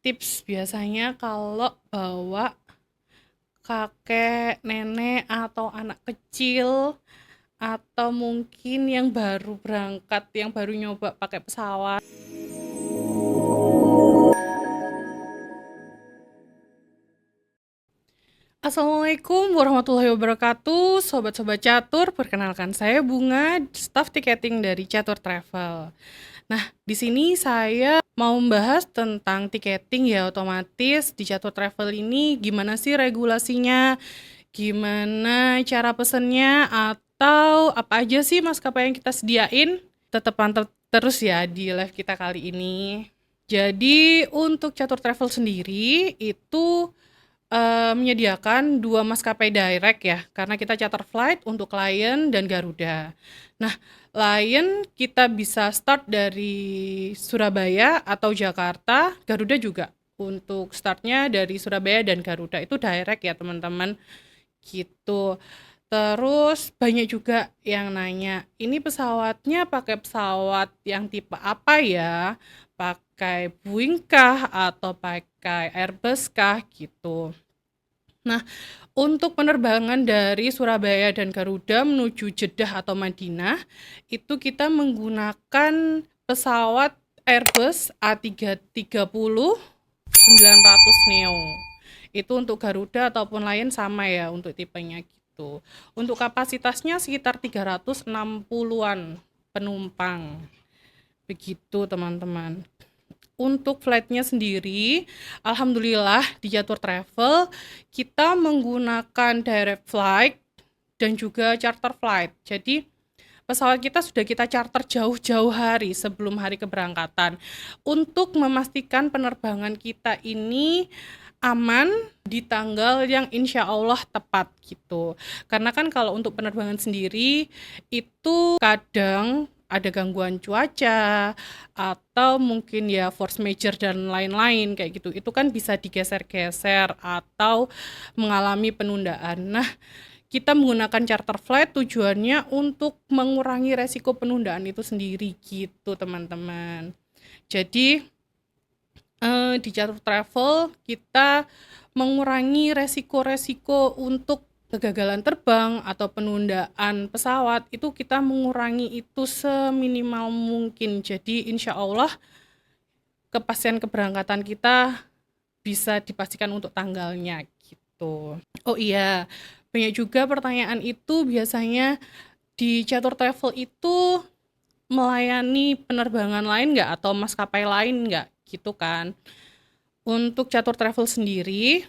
Tips biasanya kalau bawa kakek, nenek, atau anak kecil, atau mungkin yang baru berangkat, yang baru nyoba pakai pesawat. Assalamualaikum warahmatullahi wabarakatuh, sobat-sobat catur. Perkenalkan saya Bunga, staff tiketing dari Catur Travel. Nah, di sini saya mau membahas tentang tiketing ya, otomatis di Catur Travel ini gimana sih regulasinya, gimana cara pesennya, atau apa aja sih maskapai yang kita sediain. Tetap pantau terus ya di live kita kali ini. Jadi untuk Catur Travel sendiri itu menyediakan 2 maskapai direct ya, karena kita charter flight untuk Lion dan Garuda. Nah, Lion kita bisa start dari Surabaya atau Jakarta, Garuda juga. Untuk startnya dari Surabaya dan Garuda itu direct ya teman-teman, gitu. Terus banyak juga yang nanya, ini pesawatnya pakai pesawat yang tipe apa ya? Pakai Boeing kah atau pakai Airbus kah gitu. Nah, untuk penerbangan dari Surabaya dan Garuda menuju Jeddah atau Madinah, itu kita menggunakan pesawat Airbus A330 900 Neo. Itu untuk Garuda ataupun lain sama ya untuk tipenya gitu. Untuk kapasitasnya sekitar 360-an penumpang. Begitu teman-teman. Untuk flightnya sendiri, alhamdulillah di Jatuh Travel kita menggunakan direct flight dan juga charter flight. Jadi pesawat kita sudah kita charter jauh-jauh hari sebelum hari keberangkatan untuk memastikan penerbangan kita ini aman di tanggal yang insya Allah tepat gitu. Karena kan kalau untuk penerbangan sendiri itu kadang ada gangguan cuaca atau mungkin ya force major dan lain-lain kayak gitu. Itu kan bisa digeser-geser atau mengalami penundaan. Nah, kita menggunakan charter flight tujuannya untuk mengurangi resiko penundaan itu sendiri gitu teman-teman. Jadi di Catur Travel kita mengurangi resiko-resiko untuk kegagalan terbang atau penundaan pesawat itu kita mengurangi itu seminimal mungkin. Jadi insya Allah kepastian keberangkatan kita bisa dipastikan untuk tanggalnya gitu. Oh iya, banyak juga pertanyaan itu biasanya di Catur Travel itu melayani penerbangan lain nggak atau maskapai lain nggak gitu kan. Untuk Catur Travel sendiri,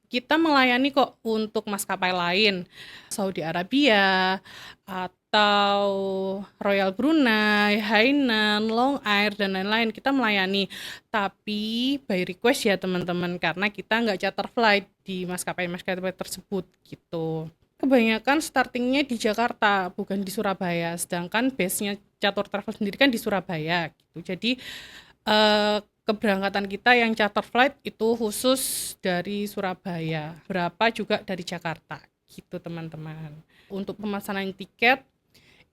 kita melayani kok untuk maskapai lain, Saudi Arabia, atau Royal Brunei, Hainan, Long Air, dan lain-lain. Kita melayani, tapi by request ya teman-teman, karena kita nggak charter flight di maskapai-maskapai tersebut gitu. Kebanyakan startingnya di Jakarta, bukan di Surabaya, sedangkan base-nya Catur Travel sendiri kan di Surabaya gitu. Jadi keberangkatan kita yang charter flight itu khusus dari Surabaya, berapa juga dari Jakarta gitu teman-teman. Untuk pemesanan tiket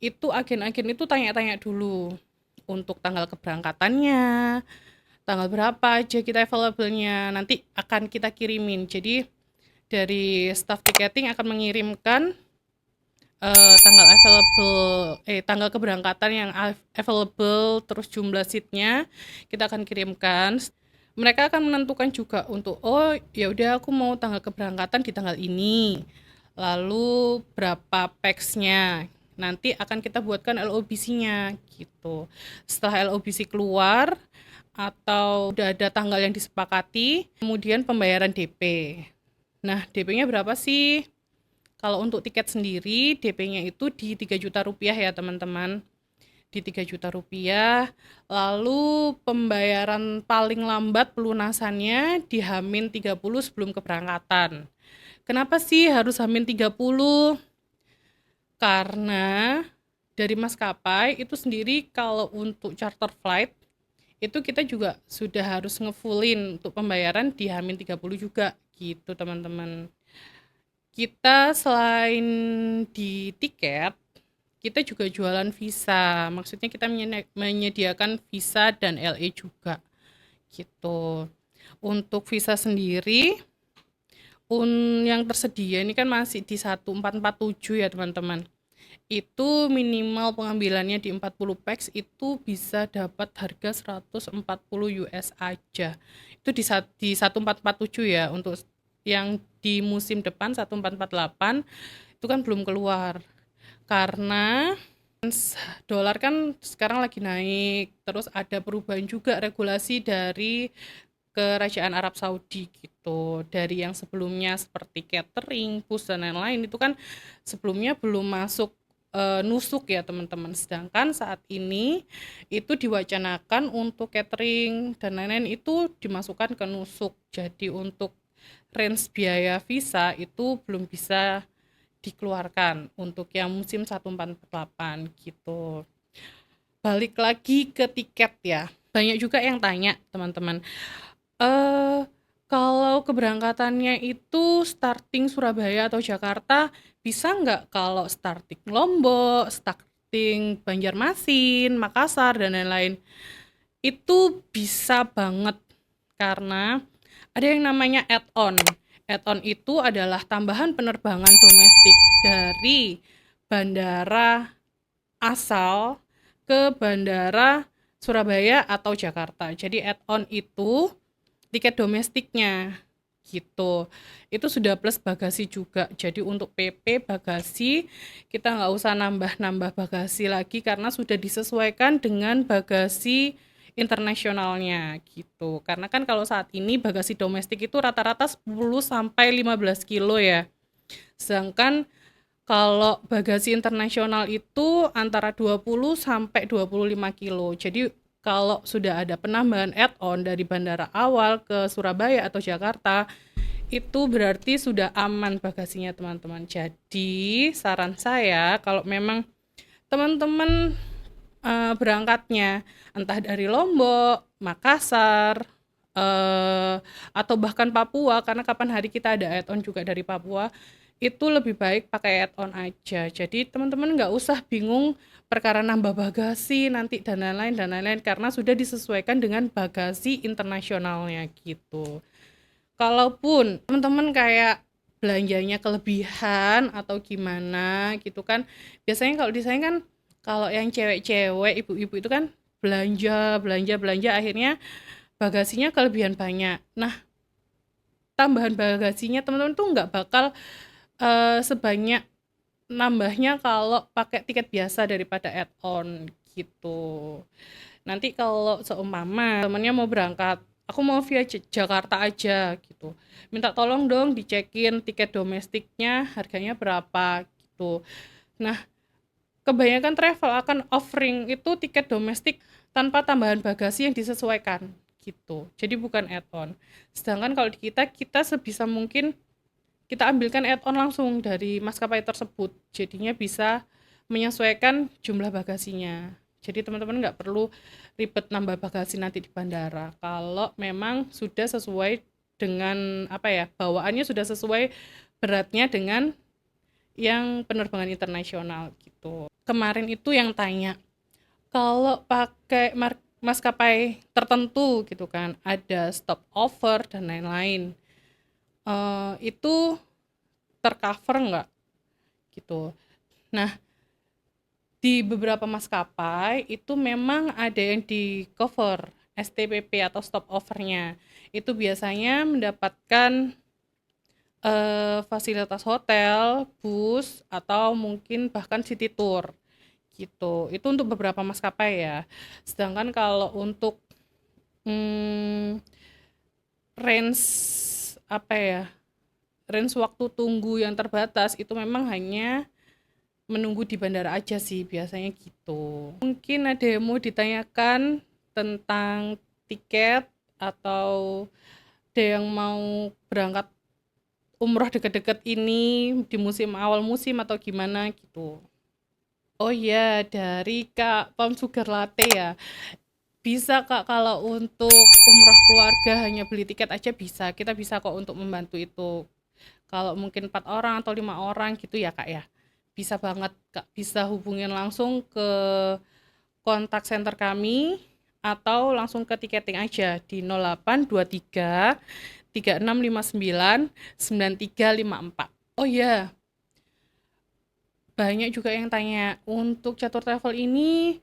itu agen-agen itu tanya-tanya dulu untuk tanggal keberangkatannya, tanggal berapa aja kita available-nya, nanti akan kita kirimin. Jadi dari staff ticketing akan mengirimkan tanggal keberangkatan yang available terus jumlah seatnya kita akan kirimkan. Mereka akan menentukan juga untuk oh ya udah aku mau tanggal keberangkatan di tanggal ini, lalu berapa pax-nya nanti akan kita buatkan LOBC-nya gitu. Setelah LOBC keluar atau udah ada tanggal yang disepakati, kemudian pembayaran DP. Nah, DP-nya berapa sih? Kalau untuk tiket sendiri, DP-nya itu di 3 juta rupiah ya teman-teman. Di 3 juta rupiah. Lalu pembayaran paling lambat pelunasannya di Hamin 30 sebelum keberangkatan. Kenapa sih harus Hamin 30? Karena dari maskapai itu sendiri kalau untuk charter flight itu kita juga sudah harus ngefullin untuk pembayaran di Hamin 30 juga gitu teman-teman. Kita selain di tiket, kita juga jualan visa. Maksudnya kita menyediakan visa dan LE juga gitu. Untuk visa sendiri, yang tersedia ini kan masih di 1447 ya teman-teman. Itu minimal pengambilannya di 40 packs itu bisa dapat harga 140 US aja. Itu di 1447 ya. Untuk yang di musim depan 1448 itu kan belum keluar. Karena dolar kan sekarang lagi naik, terus ada perubahan juga regulasi dari Kerajaan Arab Saudi gitu. Dari yang sebelumnya seperti catering, bus dan lain-lain itu kan sebelumnya belum masuk nusuk ya teman-teman. Sedangkan saat ini itu diwacanakan untuk catering dan lain-lain itu dimasukkan ke nusuk. Jadi untuk range biaya visa itu belum bisa dikeluarkan untuk yang musim 1448 gitu. Balik lagi ke tiket ya. Banyak juga yang tanya teman-teman. Eh kalau keberangkatannya itu starting Surabaya atau Jakarta, bisa nggak kalau starting Lombok, starting Banjarmasin, Makassar, dan lain-lain? Itu bisa banget karena ada yang namanya add-on. Add-on itu adalah tambahan penerbangan domestik dari bandara asal ke bandara Surabaya atau Jakarta. Jadi add-on itu tiket domestiknya gitu. Itu sudah plus bagasi juga. Jadi untuk PP bagasi kita nggak usah nambah-nambah bagasi lagi karena sudah disesuaikan dengan bagasi internasionalnya gitu. Karena kan kalau saat ini bagasi domestik itu rata-rata 10 sampai 15 kilo ya. Sedangkan kalau bagasi internasional itu antara 20 sampai 25 kilo. Jadi kalau sudah ada penambahan add-on dari bandara awal ke Surabaya atau Jakarta, itu berarti sudah aman bagasinya teman-teman. Jadi saran saya kalau memang teman-teman berangkatnya entah dari Lombok, Makassar, atau bahkan Papua karena kapan hari kita ada add-on juga dari Papua itu lebih baik pakai add-on aja. Jadi teman-teman nggak usah bingung perkara nambah bagasi nanti dan lain-lain karena sudah disesuaikan dengan bagasi internasionalnya gitu. Kalaupun teman-teman kayak belanjanya kelebihan atau gimana gitu kan, biasanya kalau di saya kan kalau yang cewek-cewek, ibu-ibu itu kan belanja, belanja, belanja akhirnya bagasinya kelebihan banyak. Nah, tambahan bagasinya teman-teman tuh nggak bakal sebanyak nambahnya kalau pakai tiket biasa daripada add-on gitu. Nanti kalau seumpama temennya mau berangkat, aku mau via Jakarta aja gitu. Minta tolong dong dicekin tiket domestiknya harganya berapa gitu. Nah, kebanyakan travel akan offering itu tiket domestik tanpa tambahan bagasi yang disesuaikan gitu. Jadi bukan add-on. Sedangkan kalau di kita sebisa mungkin kita ambilkan add-on langsung dari maskapai tersebut. Jadinya bisa menyesuaikan jumlah bagasinya. Jadi teman-teman nggak perlu ribet nambah bagasi nanti di bandara. Kalau memang sudah sesuai dengan apa ya, bawaannya sudah sesuai beratnya dengan yang penerbangan internasional gitu. Kemarin itu yang tanya, kalau pakai maskapai tertentu gitu kan, ada stop over dan lain-lain. Itu tercover nggak gitu. Nah, di beberapa maskapai itu memang ada yang di cover STPP atau stop overnya. Itu biasanya mendapatkan fasilitas hotel, bus, atau mungkin bahkan city tour gitu. Itu untuk beberapa maskapai ya. Sedangkan kalau untuk hmm, range apa ya, range waktu tunggu yang terbatas itu memang hanya menunggu di bandara aja sih biasanya gitu. Mungkin ada yang mau ditanyakan tentang tiket atau ada yang mau berangkat umroh deket-deket ini di musim awal musim atau gimana gitu. Oh iya, dari Kak Palm Sugar Latte ya. Bisa Kak, kalau untuk umroh keluarga hanya beli tiket aja bisa. Kita bisa kok untuk membantu itu. Kalau mungkin 4 orang atau 5 orang gitu ya Kak ya. Bisa banget Kak, bisa hubungin langsung ke kontak center kami atau langsung ke tiketing aja di 0823 3659 9354. Oh iya, banyak juga yang tanya, untuk catur travel ini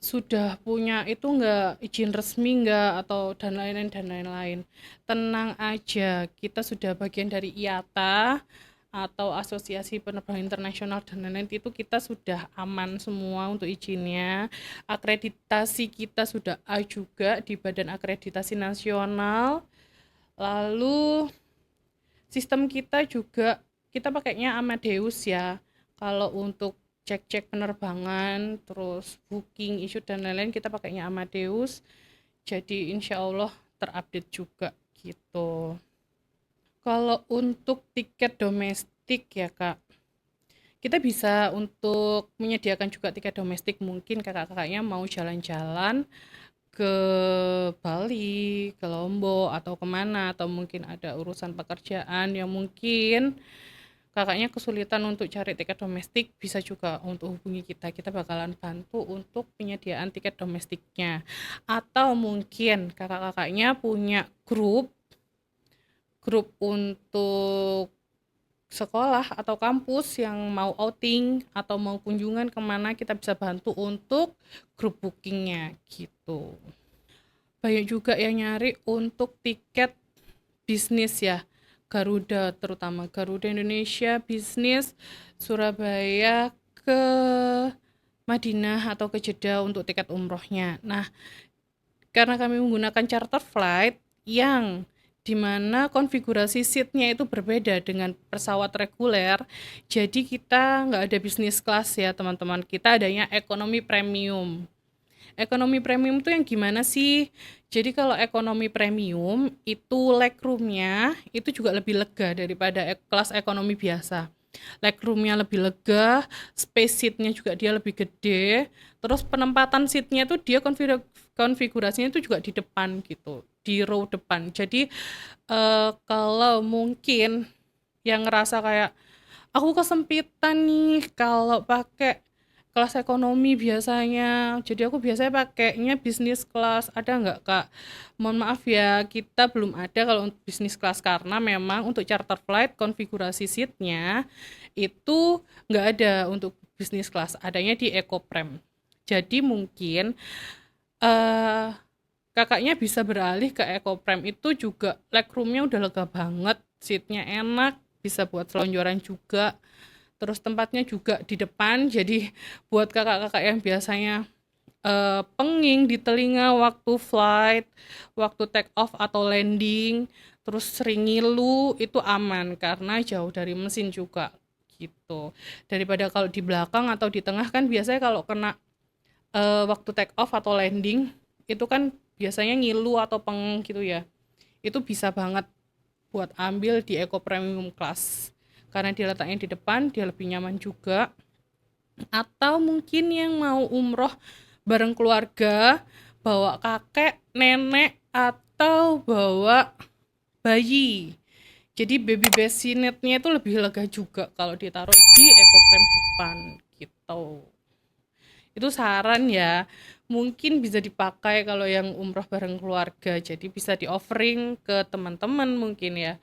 sudah punya itu enggak, izin resmi enggak, atau dan lain-lain dan lain-lain. Tenang aja, kita sudah bagian dari IATA atau Asosiasi Penerbangan Internasional dan lain-lain, itu kita sudah aman semua untuk izinnya. Akreditasi kita sudah A juga di Badan Akreditasi Nasional. Lalu sistem kita juga kita pakainya Amadeus ya. Kalau untuk cek-cek penerbangan, terus booking, issue dan lain-lain kita pakainya Amadeus. Jadi insya Allah terupdate juga gitu. Kalau untuk tiket domestik ya Kak, kita bisa untuk menyediakan juga tiket domestik, mungkin kakak-kakaknya mau jalan-jalan ke Bali, ke Lombok, atau kemana, atau mungkin ada urusan pekerjaan yang mungkin kakaknya kesulitan untuk cari tiket domestik, bisa juga untuk hubungi kita. Kita bakalan bantu untuk penyediaan tiket domestiknya. Atau mungkin kakak-kakaknya punya grup untuk sekolah atau kampus yang mau outing atau mau kunjungan kemana, kita bisa bantu untuk grup bookingnya gitu. Banyak juga yang nyari untuk tiket bisnis ya, Garuda, terutama Garuda Indonesia bisnis Surabaya ke Madinah atau ke Jeddah untuk tiket umrohnya. Nah, karena kami menggunakan charter flight yang dimana konfigurasi seatnya itu berbeda dengan pesawat reguler, jadi kita nggak ada bisnis kelas ya teman-teman, kita adanya ekonomi premium. Ekonomi premium tuh yang gimana sih? Jadi kalau ekonomi premium itu legroomnya itu juga lebih lega daripada kelas ekonomi biasa. Legroomnya lebih lega, space seatnya juga dia lebih gede, terus penempatan seatnya tuh dia konfigurasinya itu juga di depan gitu, di row depan. Jadi kalau mungkin yang ngerasa kayak aku kesempitan nih kalau pakai kelas ekonomi biasanya, jadi aku biasanya pakainya bisnis kelas, ada nggak Kak? Mohon maaf ya, kita belum ada kalau untuk bisnis kelas karena memang untuk charter flight konfigurasi seatnya itu nggak ada untuk bisnis kelas, adanya di EcoPrem. Jadi mungkin eh kakaknya bisa beralih ke EcoPrem, itu juga legroomnya udah lega banget, seatnya enak, bisa buat selonjoran juga. Terus tempatnya juga di depan, jadi buat kakak-kakak yang biasanya penging di telinga waktu flight, waktu take off atau landing, terus sering ngilu, itu aman karena jauh dari mesin juga gitu. Daripada kalau di belakang atau di tengah kan biasanya kalau kena waktu take off atau landing itu kan biasanya ngilu atau pengeng gitu ya. Itu bisa banget buat ambil di Eco Premium Class karena dia letaknya di depan, dia lebih nyaman juga. Atau mungkin yang mau umroh bareng keluarga, bawa kakek, nenek, atau bawa bayi. Jadi baby bassinetnya itu lebih lega juga kalau ditaruh di ekoprem depan gitu. Itu saran ya. Mungkin bisa dipakai kalau yang umroh bareng keluarga. Jadi bisa di offering ke teman-teman mungkin ya.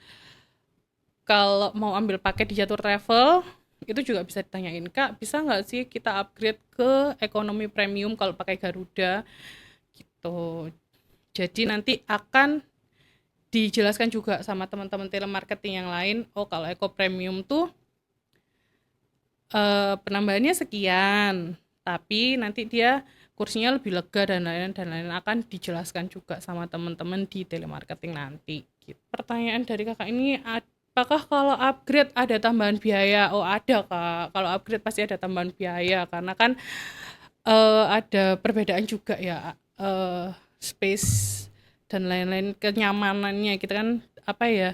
Kalau mau ambil paket di Jatuh Travel, itu juga bisa ditanyain, Kak, bisa nggak sih kita upgrade ke ekonomi premium kalau pakai Garuda gitu. Jadi nanti akan dijelaskan juga sama teman-teman telemarketing yang lain, oh kalau Eco Premium tuh penambahannya sekian, tapi nanti dia kursinya lebih lega dan lain-lain akan dijelaskan juga sama teman-teman di telemarketing nanti. Gitu. Pertanyaan dari kakak ini, apakah kalau upgrade ada tambahan biaya? Oh ada Kak, kalau upgrade pasti ada tambahan biaya karena kan ada perbedaan juga ya, space dan lain-lain, kenyamanannya kita kan apa ya,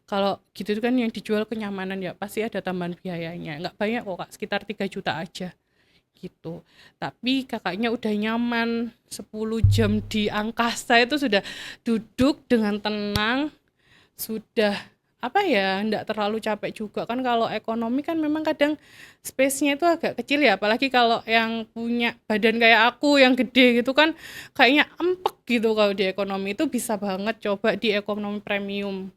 kalau gitu kan yang dijual kenyamanan ya pasti ada tambahan biayanya, nggak banyak kok Kak, sekitar 3 juta aja gitu. Tapi kakaknya udah nyaman 10 jam di angkasa itu sudah duduk dengan tenang, sudah apa ya, nggak terlalu capek juga kan. Kalau ekonomi kan memang kadang space-nya itu agak kecil ya, apalagi kalau yang punya badan kayak aku yang gede gitu kan, kayaknya empek gitu. Kalau di ekonomi itu bisa banget coba di ekonomi premium.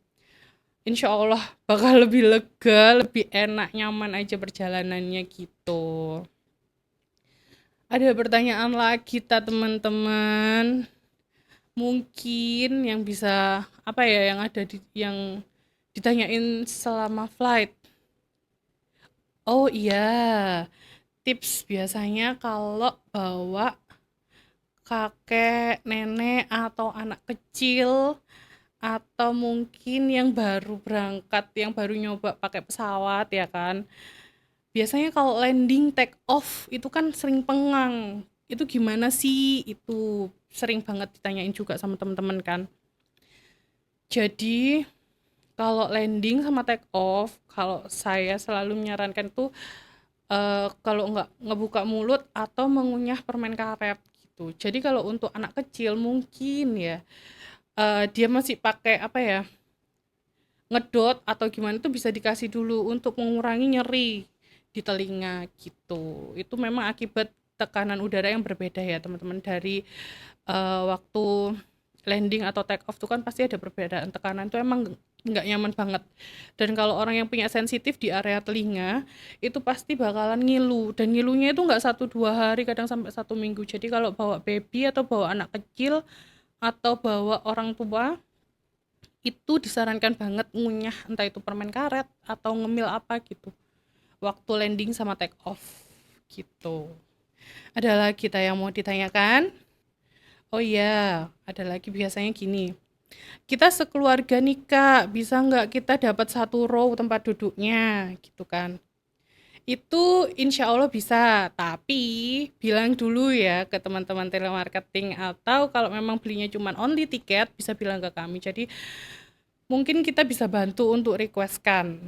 Insya Allah bakal lebih lega, lebih enak, nyaman aja perjalanannya gitu. Ada pertanyaan lagi ta teman-teman? Mungkin yang bisa apa ya, yang ada di yang ditanyain selama flight. Oh iya, tips biasanya kalau bawa kakek, nenek, atau anak kecil, atau mungkin yang baru berangkat, yang baru nyoba pakai pesawat ya kan. Biasanya kalau landing take off itu kan sering pengang. Itu gimana sih? Itu sering banget ditanyain juga sama teman-teman kan. Jadi kalau landing sama take off, kalau saya selalu menyarankan tuh kalau nggak ngebuka mulut atau mengunyah permen karet gitu. Jadi kalau untuk anak kecil mungkin ya dia masih pakai apa ya, ngedot atau gimana tuh bisa dikasih dulu untuk mengurangi nyeri di telinga gitu. Itu memang akibat tekanan udara yang berbeda ya teman-teman, dari waktu landing atau take off tuh kan pasti ada perbedaan tekanan tuh, emang nggak nyaman banget. Dan kalau orang yang punya sensitif di area telinga itu pasti bakalan ngilu, dan ngilunya itu nggak 1-2 hari, kadang sampai 1 minggu. Jadi kalau bawa baby atau bawa anak kecil atau bawa orang tua itu disarankan banget ngunyah entah itu permen karet atau ngemil apa gitu waktu landing sama take off gitu. Ada lagi kita yang mau ditanyakan? Oh iya, ada lagi biasanya gini. Kita sekeluarga nih Kak, bisa nggak kita dapat satu row tempat duduknya gitu kan? Itu insya Allah bisa, tapi bilang dulu ya ke teman-teman telemarketing, atau kalau memang belinya cuma only tiket bisa bilang ke kami. Jadi mungkin kita bisa bantu untuk requestkan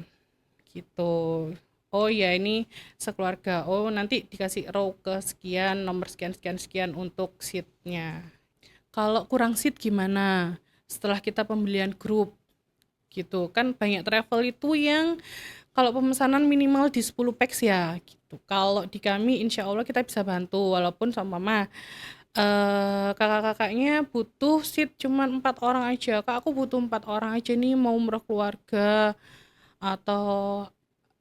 gitu. Oh ya ini sekeluarga. Oh nanti dikasih row ke sekian, nomor sekian sekian sekian untuk seatnya. Kalau kurang seat gimana? Setelah kita pembelian grup gitu kan, banyak travel itu yang kalau pemesanan minimal di 10 packs ya gitu. Kalau di kami insya Allah kita bisa bantu, walaupun sama mama kakak-kakaknya butuh seat cuman 4 orang aja. Kak aku butuh 4 orang aja nih, mau umroh keluarga, atau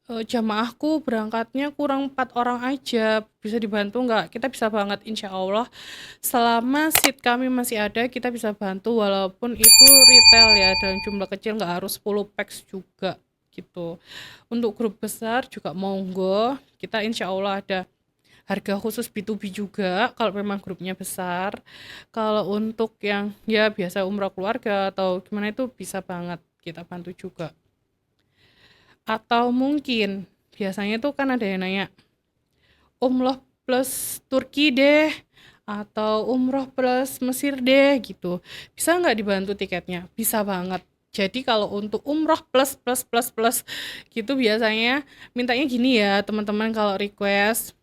jamaahku berangkatnya kurang 4 orang aja, bisa dibantu nggak? Kita bisa banget insya Allah, selama seat kami masih ada kita bisa bantu, walaupun itu retail ya dalam jumlah kecil, nggak harus 10 packs juga gitu. Untuk grup besar juga monggo, kita insya Allah ada harga khusus B2B juga kalau memang grupnya besar. Kalau untuk yang ya biasa umroh keluarga atau gimana itu bisa banget kita bantu juga. Atau mungkin biasanya tuh kan ada yang nanya, umroh plus Turki deh, atau umroh plus Mesir deh gitu. Bisa nggak dibantu tiketnya? Bisa banget. Jadi kalau untuk umroh plus plus plus plus gitu biasanya mintanya gini ya teman-teman, kalau request,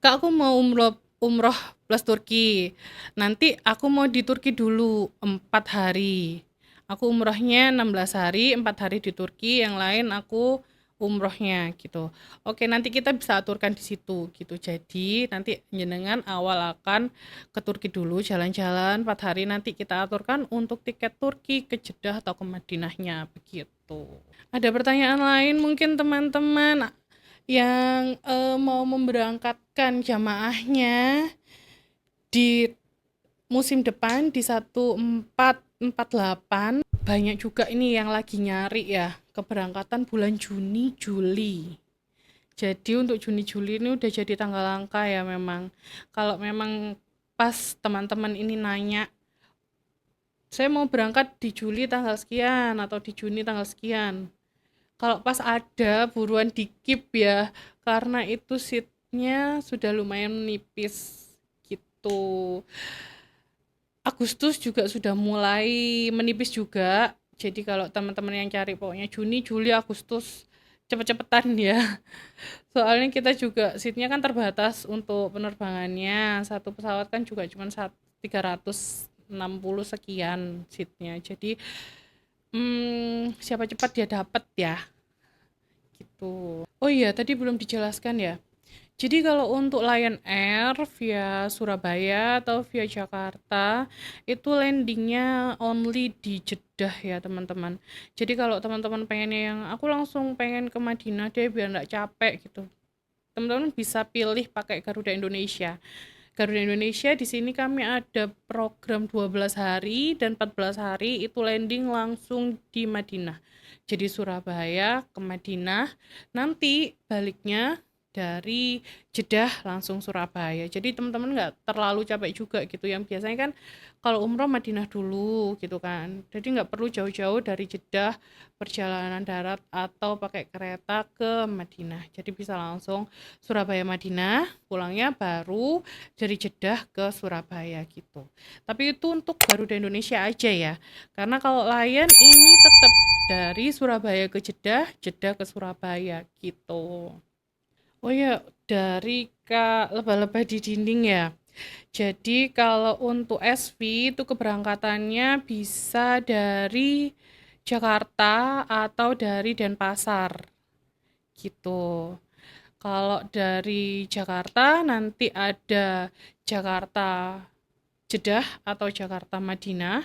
Kak aku mau umroh umroh plus Turki. Nanti aku mau di Turki dulu 4 hari. Aku umrohnya 16 hari, 4 hari di Turki, yang lain aku umrohnya gitu. Oke, nanti kita bisa aturkan di situ gitu. Jadi nanti jenengan awal akan ke Turki dulu jalan-jalan 4 hari, nanti kita aturkan untuk tiket Turki ke Jeddah atau ke Madinahnya begitu. Ada pertanyaan lain mungkin teman-teman yang mau memberangkatkan jamaahnya di musim depan di 1448, banyak juga ini yang lagi nyari ya keberangkatan bulan Juni Juli. Jadi untuk Juni Juli ini udah jadi tanggal langka ya memang. Kalau memang pas teman-teman ini nanya, saya mau berangkat di Juli tanggal sekian atau di Juni tanggal sekian, kalau pas ada buruan di keep ya, karena itu seatnya sudah lumayan menipis gitu. Agustus juga sudah mulai menipis juga. Jadi kalau teman-teman yang cari pokoknya Juni, Juli, Agustus, cepet-cepetan ya. Soalnya kita juga seatnya kan terbatas untuk penerbangannya. Satu pesawat kan juga cuma 360 sekian seatnya. Jadi siapa cepat dia dapat ya, gitu. Oh iya, tadi belum dijelaskan ya. Jadi kalau untuk Lion Air via Surabaya atau via Jakarta, itu landingnya only di Jeddah ya teman-teman. Jadi kalau teman-teman pengennya yang aku langsung pengen ke Madinah deh biar nggak capek gitu, teman-teman bisa pilih pakai Garuda Indonesia. Garuda Indonesia di sini kami ada program 12 hari dan 14 hari itu landing langsung di Madinah. Jadi Surabaya ke Madinah, nanti baliknya dari Jeddah langsung Surabaya. Jadi teman-teman nggak terlalu capek juga gitu. Yang biasanya kan kalau umroh Madinah dulu gitu kan. Jadi nggak perlu jauh-jauh dari Jeddah perjalanan darat atau pakai kereta ke Madinah. Jadi bisa langsung Surabaya Madinah, pulangnya baru dari Jeddah ke Surabaya gitu. Tapi itu untuk Garuda Indonesia aja ya. Karena kalau Lion ini tetap dari Surabaya ke Jeddah, Jeddah ke Surabaya gitu. Oh ya, dari Kak lebah-lebah di dinding ya. Jadi kalau untuk SV itu keberangkatannya bisa dari Jakarta atau dari Denpasar gitu. Kalau dari Jakarta nanti ada Jakarta Jeddah atau Jakarta Madinah.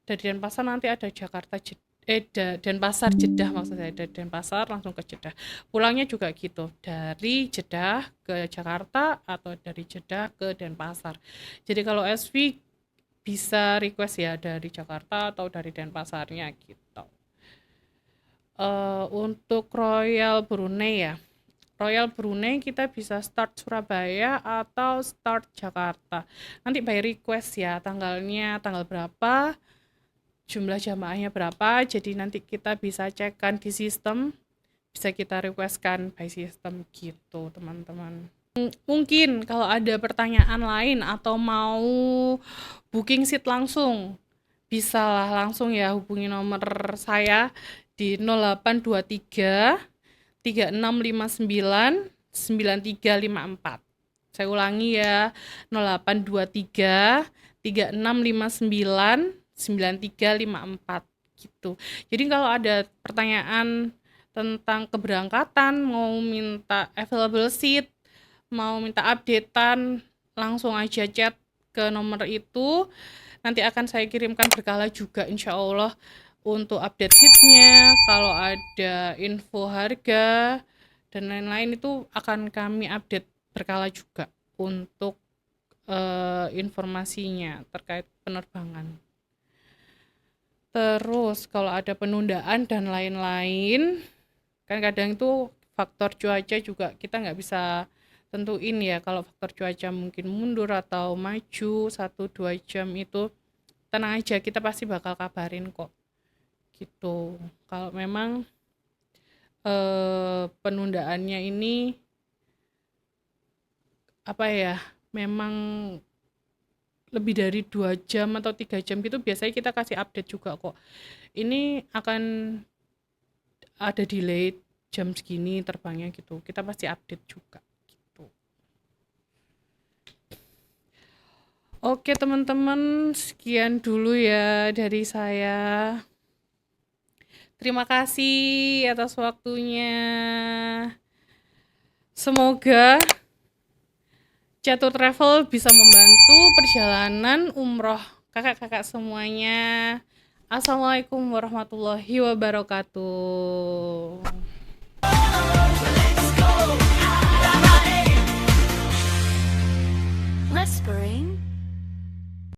Dari Denpasar nanti ada Jakarta Denpasar Jeddah, maksud saya dari Denpasar langsung ke Jeddah. Pulangnya juga gitu, dari Jeddah ke Jakarta atau dari Jeddah ke Denpasar. Jadi kalau SV bisa request ya dari Jakarta atau dari Denpasarnya gitu. Untuk Royal Brunei ya, Royal Brunei kita bisa start Surabaya atau start Jakarta. Nanti by request ya, tanggalnya tanggal berapa, jumlah jamaahnya berapa, jadi nanti kita bisa cekkan di sistem, bisa kita requestkan by sistem gitu teman-teman. Mungkin kalau ada pertanyaan lain atau mau booking seat langsung, bisa lah langsung ya hubungi nomor saya di 0823 3659 9354. Saya ulangi ya, 0823 3659 9354 gitu. Jadi kalau ada pertanyaan tentang keberangkatan, mau minta available seat, mau minta updatean, langsung aja chat ke nomor itu. Nanti akan saya kirimkan berkala juga insya Allah untuk update seatnya, kalau ada info harga dan lain-lain itu akan kami update berkala juga untuk informasinya terkait penerbangan. Terus kalau ada penundaan dan lain-lain, kan kadang itu faktor cuaca juga kita nggak bisa tentuin ya. Kalau faktor cuaca mungkin mundur atau maju 1-2 jam itu tenang aja, kita pasti bakal kabarin kok gitu. Kalau memang penundaannya ini apa ya, memang lebih dari 2 jam atau 3 jam gitu, biasanya kita kasih update juga kok. Ini akan ada delay jam segini terbangnya gitu. Kita pasti update juga gitu. Oke teman-teman, sekian dulu ya dari saya. Terima kasih atas waktunya. Semoga Catur Travel bisa membantu perjalanan umroh kakak-kakak semuanya. Assalamualaikum warahmatullahi wabarakatuh. Whispering